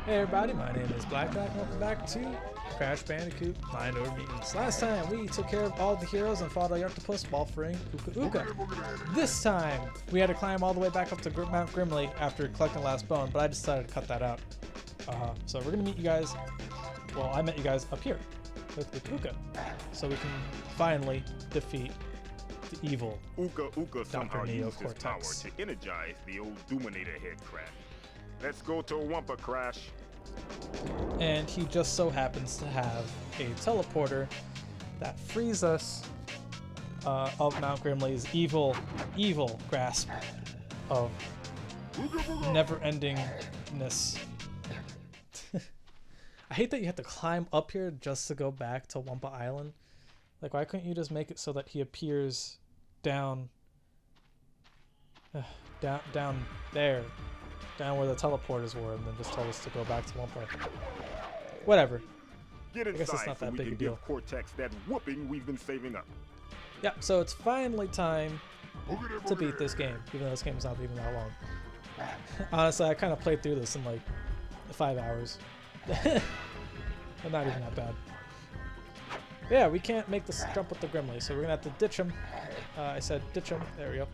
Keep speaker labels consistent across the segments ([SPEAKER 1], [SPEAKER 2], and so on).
[SPEAKER 1] Hey everybody, my name is BlakJak and welcome back to Crash Bandicoot Mind Over Mutants. Last time we took care of all the heroes and fought a octopus ball-free Uka Uka. This time we had to climb all the way back up to Mount Grimly after collecting the last bone, but I decided to cut that out. So we're gonna meet you guys, well I met you guys up here with Uka, so we can finally defeat the evil
[SPEAKER 2] Uka somehow
[SPEAKER 1] Dr.
[SPEAKER 2] used his power
[SPEAKER 1] Cortex.
[SPEAKER 2] to energize the old Dominator head Crash. Let's go to Wumpa, Crash.
[SPEAKER 1] And he just so happens to have a teleporter that frees us of Mount Grimly's evil grasp of never-endingness. I hate that you have to climb up here just to go back to Wumpa Island. Like, why couldn't you just make it so that he appears down there, down where the teleporters were, and then just told us to go back to Wumpa? Whatever.
[SPEAKER 2] Get
[SPEAKER 1] I guess it's
[SPEAKER 2] inside
[SPEAKER 1] not
[SPEAKER 2] so
[SPEAKER 1] that
[SPEAKER 2] we
[SPEAKER 1] big
[SPEAKER 2] can
[SPEAKER 1] a deal.
[SPEAKER 2] give Cortex that whooping we've been saving up.
[SPEAKER 1] Yeah, so it's finally time to beat this game, even though this game's not even that long. Honestly, I kind of played through this in like 5 hours. But not even that bad. But yeah, we can't make this jump with the Grimly, so we're gonna have to ditch him. I said ditch him. There we go.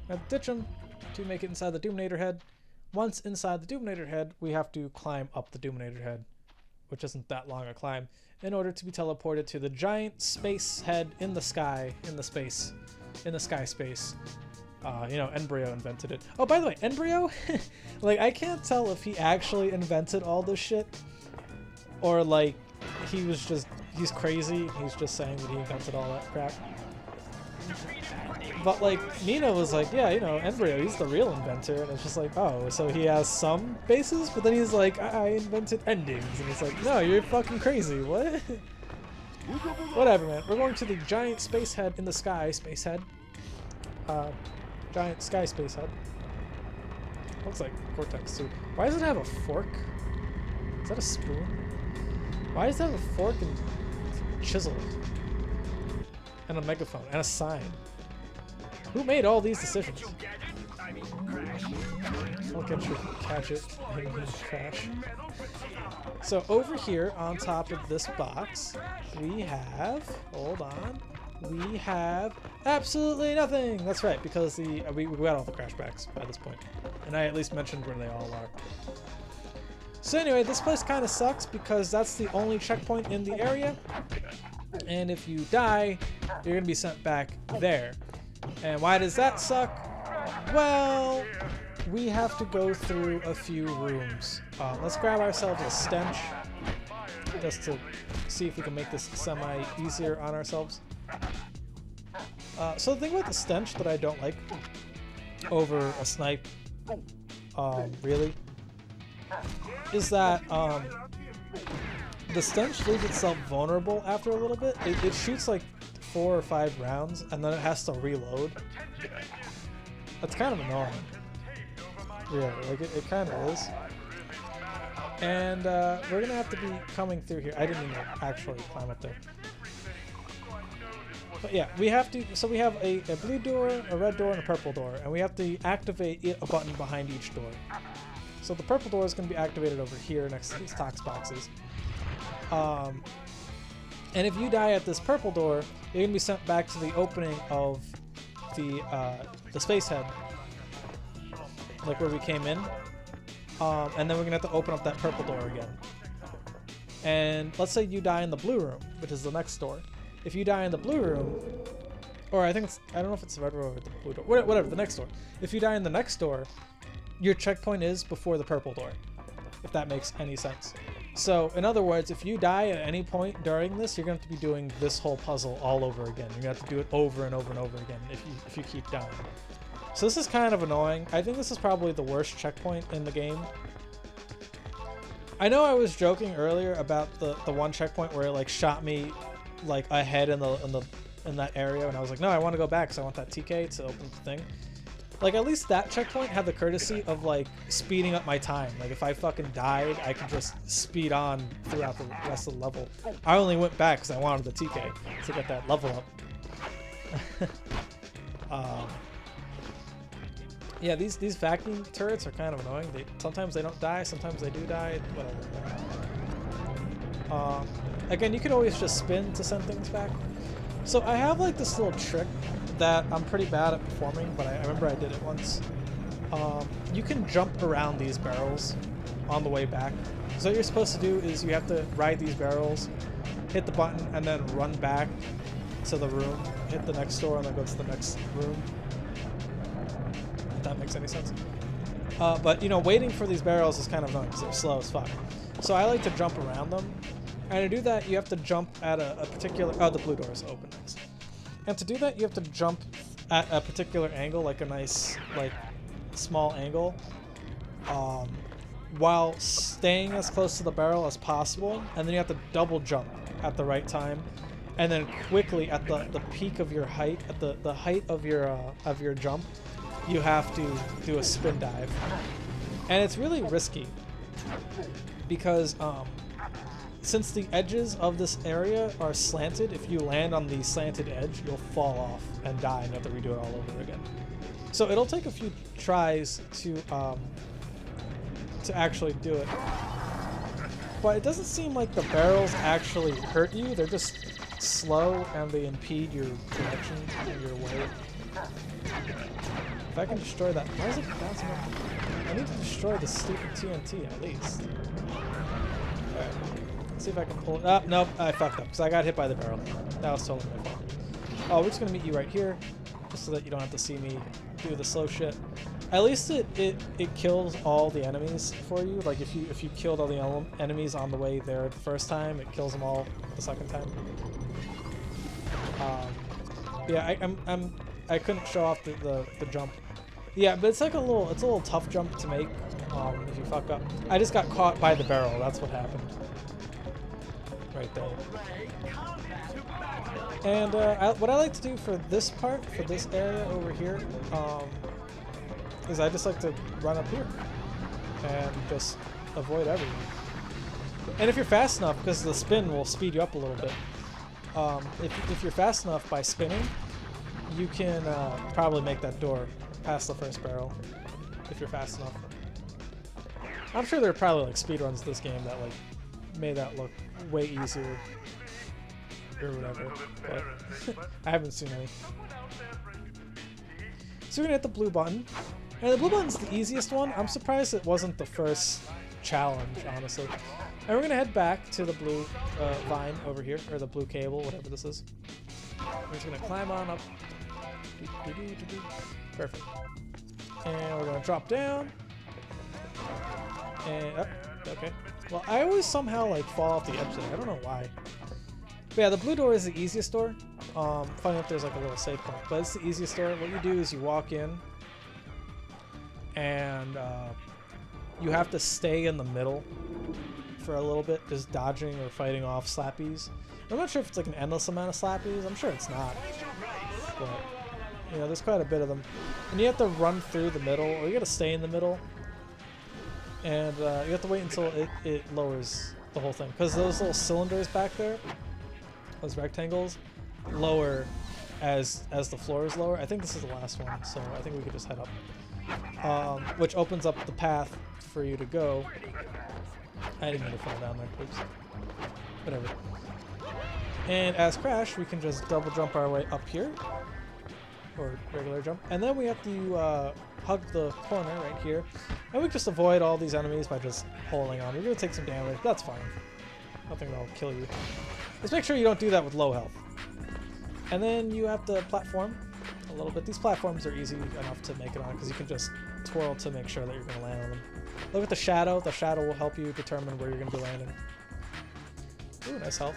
[SPEAKER 1] Now ditch him to make it inside the Dominator head. Once inside the Dominator head, we have to climb up the Dominator head, which isn't that long a climb, in order to be teleported to the giant space head in the sky, in the sky space. You know, Embryo invented it. Oh, by the way, Embryo, like, I can't tell if he actually invented all this shit, or like, he's crazy, he's just saying that he invented all that crap. But like, Nina was like, yeah, you know, Embryo, he's the real inventor, and it's just like, oh, so he has some bases, but then he's like, I invented endings, and it's like, no, you're fucking crazy, what? Whatever, man. We're going to the giant space head in the sky, giant sky space head. Looks like Cortex too. Why does it have a fork? Is that a spoon? Why does it have a fork and chisel? And a megaphone, and a sign. Who made all these decisions? I'll get your gadget and Crash. So over here on top of this box, we have, hold on, we have absolutely nothing. That's right, because we got all the Crash packs by this point. And I at least mentioned where they all are. So anyway, this place kind of sucks because that's the only checkpoint in the area. And if you die, you're going to be sent back there. And why does that suck? Well, we have to go through a few rooms. Let's grab ourselves a stench, just to see if we can make this semi-easier on ourselves. So the thing about the stench that I don't like over a snipe, really, is that the stench leaves itself vulnerable after a little bit. It shoots like 4 or 5 rounds, and then it has to reload. That's kind of annoying. Yeah, like it kind of is. And we're gonna have to be coming through here. I didn't even actually climb up there. But yeah, we have to. So we have a blue door, a red door, and a purple door, and we have to activate a button behind each door. So the purple door is going to be activated over here next to these tox boxes. And if you die at this purple door, you're going to be sent back to the opening of the space head, like where we came in. And then we're going to have to open up that purple door again. And let's say you die in the blue room, which is the next door. If you die in the blue room, or I don't know if it's the red door or the blue door, whatever, the next door. If you die in the next door, your checkpoint is before the purple door, if that makes any sense. So, in other words, if you die at any point during this, you're going to have to be doing this whole puzzle all over again. You're going to have to do it over and over and over again if you keep dying. So this is kind of annoying. I think this is probably the worst checkpoint in the game. I know I was joking earlier about the one checkpoint where it like shot me like ahead in that area, and I was like, no, I want to go back because I want that TK to open the thing. Like, at least that checkpoint had the courtesy of, like, speeding up my time. Like, if I fucking died, I could just speed on throughout the rest of the level. I only went back because I wanted the TK to get that level up. Yeah, these vacuum turrets are kind of annoying. Sometimes they don't die, sometimes they do die, whatever. Again, you could always just spin to send things back. So I have like this little trick that I'm pretty bad at performing, but I remember I did it once. You can jump around these barrels on the way back. So what you're supposed to do is you have to ride these barrels, hit the button, and then run back to the room, hit the next door, and then go to the next room. If that makes any sense. But, you know, waiting for these barrels is kind of annoying because they're slow as fuck. So I like to jump around them. And to do that, you have to jump at a particular... Oh, the blue door is open. Nice. And to do that, you have to jump at a particular angle, like a nice, like, small angle, while staying as close to the barrel as possible. And then you have to double jump at the right time. And then quickly, at the peak of your height, at the height of your jump, you have to do a spin dive. And it's really risky because since the edges of this area are slanted, if you land on the slanted edge, you'll fall off and die and you have to redo it all over again. So it'll take a few tries to actually do it. But it doesn't seem like the barrels actually hurt you. They're just slow and they impede your direction and your way. If I can destroy that, why is it bouncing up? I need to destroy the stupid TNT at least. Alright, let's see if I can pull it up. Nope, I fucked up because I got hit by the barrel. That was totally my fault. Oh, we're just gonna meet you right here, just so that you don't have to see me do the slow shit. At least it kills all the enemies for you. Like if you killed all the enemies on the way there the first time, it kills them all the second time. Yeah, I couldn't show off the jump. Yeah, but it's like a little tough jump to make if you fuck up. I just got caught by the barrel. That's what happened. Right there. And what I like to do for this part, for this area over here, is I just like to run up here and just avoid everything. And if you're fast enough, because the spin will speed you up a little bit, if you're fast enough by spinning, you can probably make that door past the first barrel if you're fast enough. I'm sure there are probably like speedruns to this game that like made that look way easier or whatever, but I haven't seen any. So we're gonna hit the blue button, and the blue button's the easiest one. I'm surprised it wasn't the first challenge, honestly. And we're gonna head back to the blue vine over here, or the blue cable, whatever this is. We're just gonna climb on up. Perfect. And we're gonna drop down. And okay. Well, I always somehow like fall off the edge there. I don't know why. But yeah, the blue door is the easiest door. Funny if there's like a little save point, but it's the easiest door. What you do is you walk in, and you have to stay in the middle for a little bit, just dodging or fighting off slappies. I'm not sure if it's like an endless amount of slappies. I'm sure it's not. But, you know, there's quite a bit of them. And you have to run through the middle, or you got to stay in the middle. And you have to wait until it lowers the whole thing. Because those little cylinders back there, those rectangles, lower as the floor is lower. I think this is the last one, so I think we could just head up. Which opens up the path for you to go. I didn't mean to fall down there, oops. Whatever. And as Crash, we can just double jump our way up here. Or regular jump. And then we have to hug the corner right here. And we just avoid all these enemies by just holding on. You're going to take some damage, but that's fine. Nothing that'll kill you. Just make sure you don't do that with low health. And then you have to platform a little bit. These platforms are easy enough to make it on because you can just twirl to make sure that you're going to land on them. Look at the shadow. The shadow will help you determine where you're going to be landing. Ooh, nice health.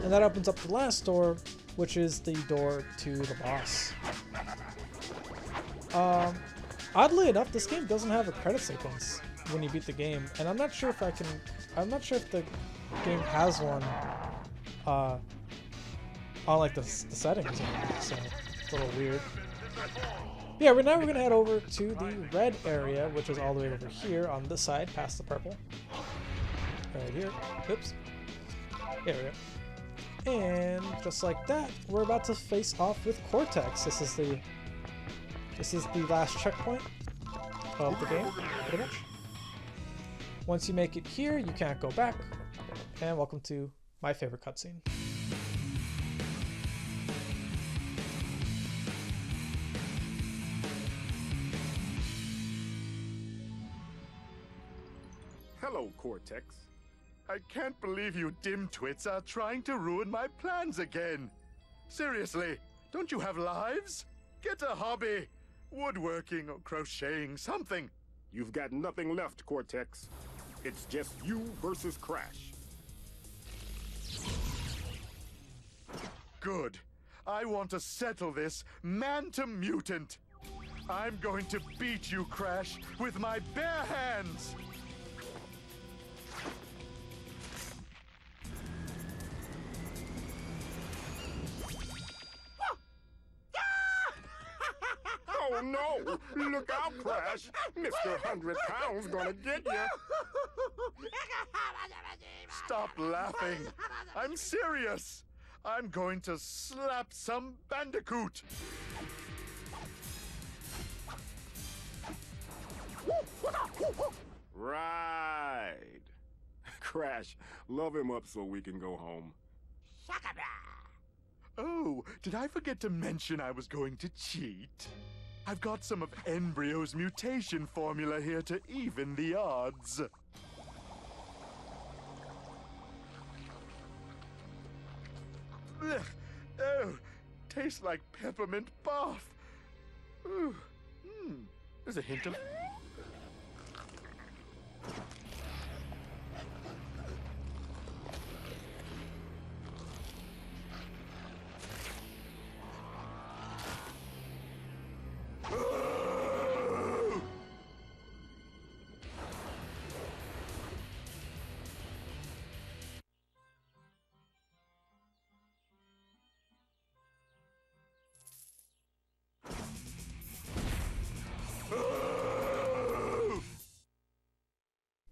[SPEAKER 1] And that opens up the last door, which is the door to the boss. Oddly enough, this game doesn't have a credit sequence when you beat the game, and I'm not sure if the game has one on like the settings, so it's a little weird. Yeah, right now we're gonna head over to the red area, which is all the way over here on this side, past the purple. Right here. Oops. There we go. And just like that, we're about to face off with Cortex. This is the last checkpoint. of the game, pretty much. Once you make it here, you can't go back. And welcome to my favorite cutscene.
[SPEAKER 2] Hello, Cortex.
[SPEAKER 3] I can't believe you dimwits are trying to ruin my plans again. Seriously, don't you have lives? Get a hobby. Woodworking or crocheting, something.
[SPEAKER 2] You've got nothing left, Cortex. It's just you versus Crash.
[SPEAKER 3] Good. I want to settle this man to mutant. I'm going to beat you, Crash, with my bare hands.
[SPEAKER 2] Oh no! Look out, Crash! Mr. 100 Pounds gonna get you!
[SPEAKER 3] Stop laughing. I'm serious. I'm going to slap some bandicoot.
[SPEAKER 2] Right. Crash, love him up so we can go home.
[SPEAKER 3] Oh, did I forget to mention I was going to cheat? I've got some of Embryo's mutation formula here to even the odds. Ugh. Oh, tastes like peppermint bath. Ooh. There's a hint of...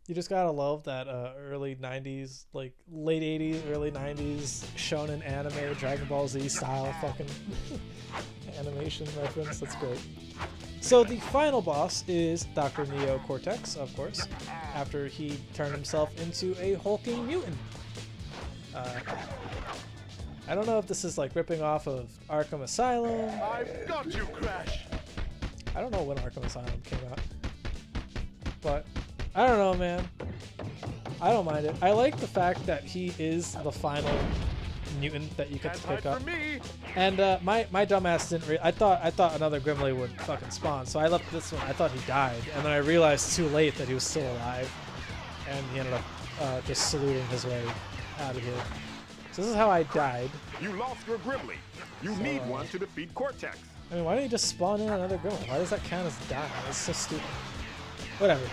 [SPEAKER 1] You just gotta love that early 90s, like late 80s, early 90s shonen anime, Dragon Ball Z style fucking animation reference. That's great. So the final boss is Dr. Neo Cortex, of course, after he turned himself into a hulking mutant. I don't know if this is like ripping off of Arkham Asylum.
[SPEAKER 3] I've got you, Crash!
[SPEAKER 1] I don't know when Arkham Asylum came out, but I don't know, man. I don't mind it. I like the fact that he is the final mutant that you get to pick up. And my dumbass didn't. I thought another Grimly would fucking spawn, so I left this one. I thought he died, and then I realized too late that he was still alive, and he ended up just saluting his way out of here. So this is how I died.
[SPEAKER 2] You lost your Grimly. You need one to defeat Cortex.
[SPEAKER 1] I mean, why don't you just spawn in another Grimly? Why does that count as dying? It's so stupid. Whatever.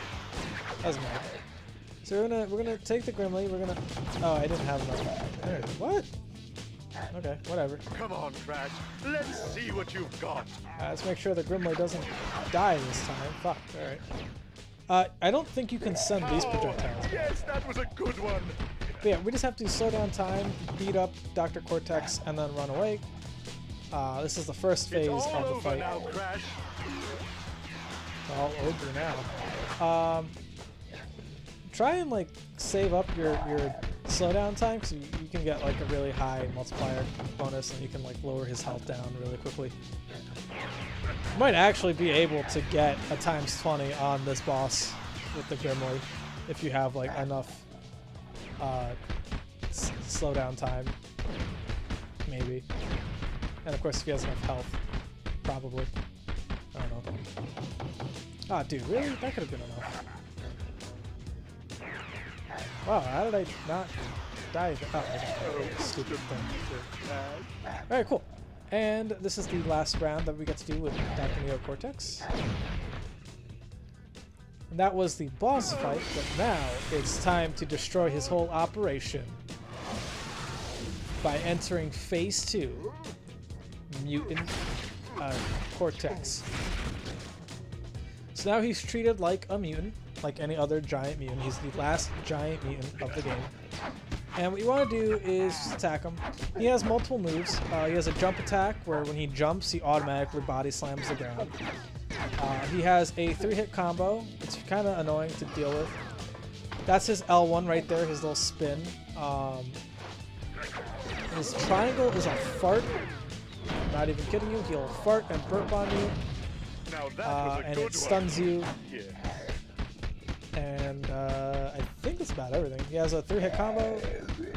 [SPEAKER 1] Doesn't matter. So we're gonna take the Grimly. We're gonna. Oh, I didn't have enough. What? Okay, whatever.
[SPEAKER 3] Come on, Crash. Let's see what you've got.
[SPEAKER 1] Let's make sure the Grimly doesn't die this time. Fuck. All right. I don't think you can send these projectiles.
[SPEAKER 3] Yes, that was a good one.
[SPEAKER 1] But yeah, we just have to slow down time, beat up Dr. Cortex, and then run away. This is the first phase
[SPEAKER 3] it's all
[SPEAKER 1] of the
[SPEAKER 3] over
[SPEAKER 1] fight.
[SPEAKER 3] now, Crash.
[SPEAKER 1] It's all over now. Try and like save up your slowdown time, because you can get like a really high multiplier bonus, and you can like lower his health down really quickly. You might actually be able to get a ×20 on this boss with the Grimly if you have like enough slowdown time, maybe. And of course, if he has enough health, probably. I don't know. Ah, dude, really? That could have been enough. Wow, how did I not die? Oh, I got a stupid thing. Alright, cool. And this is the last round that we get to do with Dr. Neo Cortex. And that was the boss fight, but now it's time to destroy his whole operation by entering Phase 2, Mutant Cortex. So now he's treated like a mutant, like any other giant mutant. He's the last giant mutant of the game. And what you want to do is just attack him. He has multiple moves. He has a jump attack where when he jumps, he automatically body slams the ground. He has a 3-hit combo. It's kind of annoying to deal with. That's his L1 right there, his little spin. His triangle is a fart. Not even kidding you. He'll fart and burp on you.
[SPEAKER 3] Now that was a
[SPEAKER 1] And
[SPEAKER 3] good
[SPEAKER 1] it stuns you.
[SPEAKER 3] Yeah.
[SPEAKER 1] And I think that's about everything. He has a 3-hit combo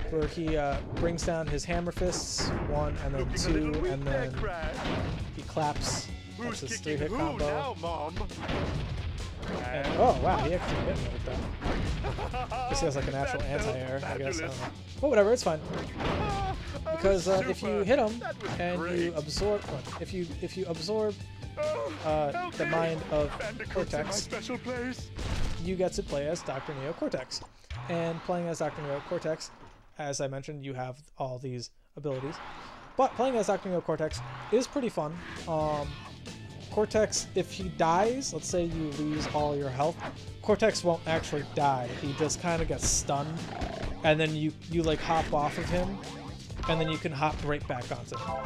[SPEAKER 1] where he brings down his hammer fists, 1 and then
[SPEAKER 3] Looking a
[SPEAKER 1] 2,
[SPEAKER 3] little weak
[SPEAKER 1] and
[SPEAKER 3] there,
[SPEAKER 1] then
[SPEAKER 3] Crash.
[SPEAKER 1] he claps. That's
[SPEAKER 3] Who's
[SPEAKER 1] his
[SPEAKER 3] kicking
[SPEAKER 1] 3-hit
[SPEAKER 3] who
[SPEAKER 1] combo.
[SPEAKER 3] now, Mom?
[SPEAKER 1] And, oh wow, he actually hit me with that. This has like a natural
[SPEAKER 3] That felt
[SPEAKER 1] anti-air, I guess. I don't know.
[SPEAKER 3] fabulous.
[SPEAKER 1] But whatever, it's fine. Because
[SPEAKER 3] Oh,
[SPEAKER 1] if you
[SPEAKER 3] super.
[SPEAKER 1] hit him
[SPEAKER 3] That was
[SPEAKER 1] and you
[SPEAKER 3] great.
[SPEAKER 1] absorb, if you absorb
[SPEAKER 3] Oh,
[SPEAKER 1] the mind of
[SPEAKER 3] Bandicoots in my
[SPEAKER 1] Cortex,
[SPEAKER 3] special place.
[SPEAKER 1] you get to play as Dr. Neo Cortex. And playing as Dr. Neo Cortex, as I mentioned, you have all these abilities. But playing as Dr. Neo Cortex is pretty fun. Cortex, if he dies, let's say you lose all your health, Cortex won't actually die. He just kind of gets stunned, and then you like hop off of him, and then you can hop right back onto him.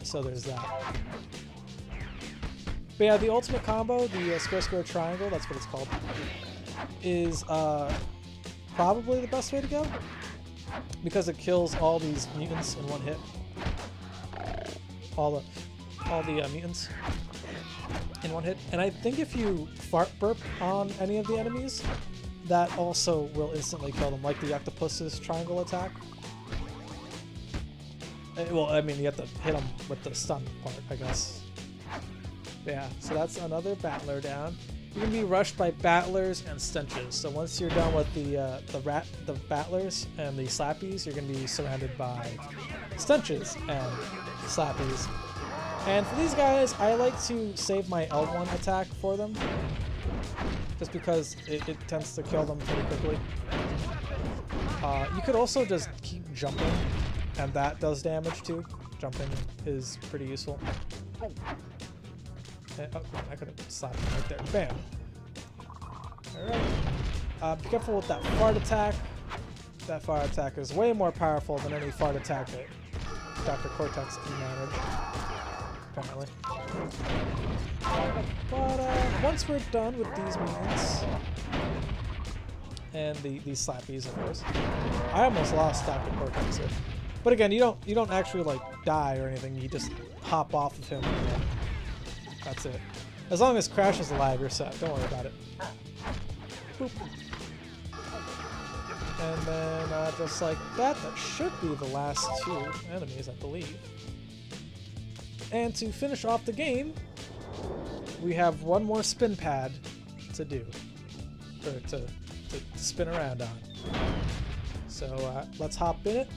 [SPEAKER 1] So there's that. But yeah, the ultimate combo, the square square triangle, that's what it's called, is probably the best way to go, because it kills all these mutants in one hit. All the mutants in one hit. And I think if you fart burp on any of the enemies, that also will instantly kill them, like the octopus's triangle attack. Well, I mean, you have to hit them with the stun part, I guess. Yeah, so that's another battler down. You can be rushed by battlers and stenches. So once you're done with the battlers and the slappies, you're going to be surrounded by stenches and slappies. And for these guys, I like to save my L1 attack for them, just because it tends to kill them pretty quickly. You could also just keep jumping, and that does damage too. Jumping is pretty useful. And, oh, I could have slapped him right there. Bam! Alright. Be careful with that fart attack. That fart attack is way more powerful than any fart attack that Dr. Cortex can manage, apparently. But once we're done with these mutants, and these slappies, of course, I almost lost Dr. Cortex here. But again, you don't actually like die or anything. You just hop off of him. And that's it. As long as Crash is alive, you're set. Don't worry about it. Boop. And then just like that, that should be the last 2 enemies, I believe. And to finish off the game, we have one more spin pad to do, or to spin around on. So let's hop in it.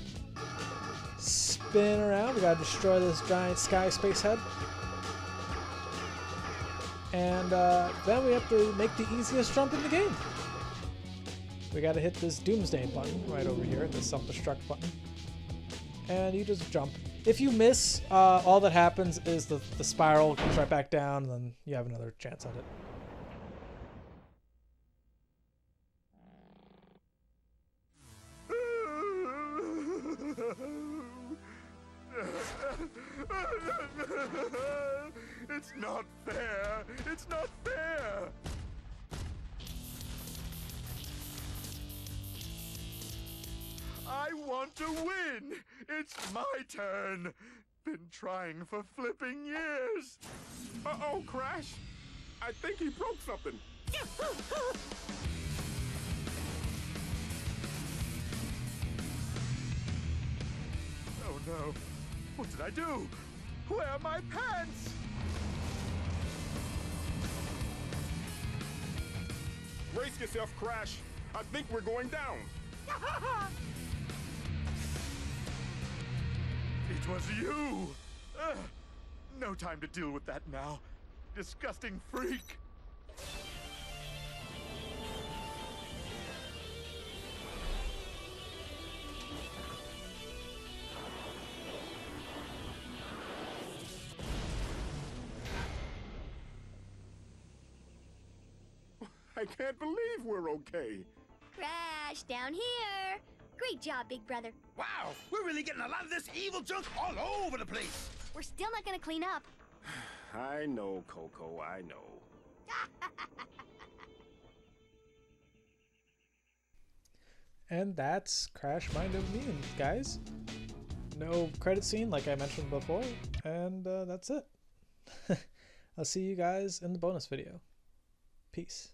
[SPEAKER 1] Spin around. We gotta destroy this giant sky space head. And then we have to make the easiest jump in the game. We gotta hit this Doomsday button right over here, the self-destruct button. And you just jump. If you miss, all that happens is the spiral comes right back down, and then you have another chance at it.
[SPEAKER 3] It's not fair! It's not fair! I want to win! It's my turn! Been trying for flipping years!
[SPEAKER 2] Uh-oh, Crash. I think he broke something.
[SPEAKER 3] Oh no! What did I do? Where are my pants?
[SPEAKER 2] Brace yourself, Crash. I think we're going down.
[SPEAKER 3] It was you! Ugh. No time to deal with that now. Disgusting freak!
[SPEAKER 2] I can't believe we're okay.
[SPEAKER 4] Crash, down here. Great job, big brother.
[SPEAKER 5] Wow, we're really getting a lot of this evil junk all over the place.
[SPEAKER 4] We're still not gonna clean up.
[SPEAKER 2] I know, Coco, I know.
[SPEAKER 1] And that's Crash Mind of Me, guys. No credit scene like I mentioned before, and that's it. I'll see you guys in the bonus video. Peace.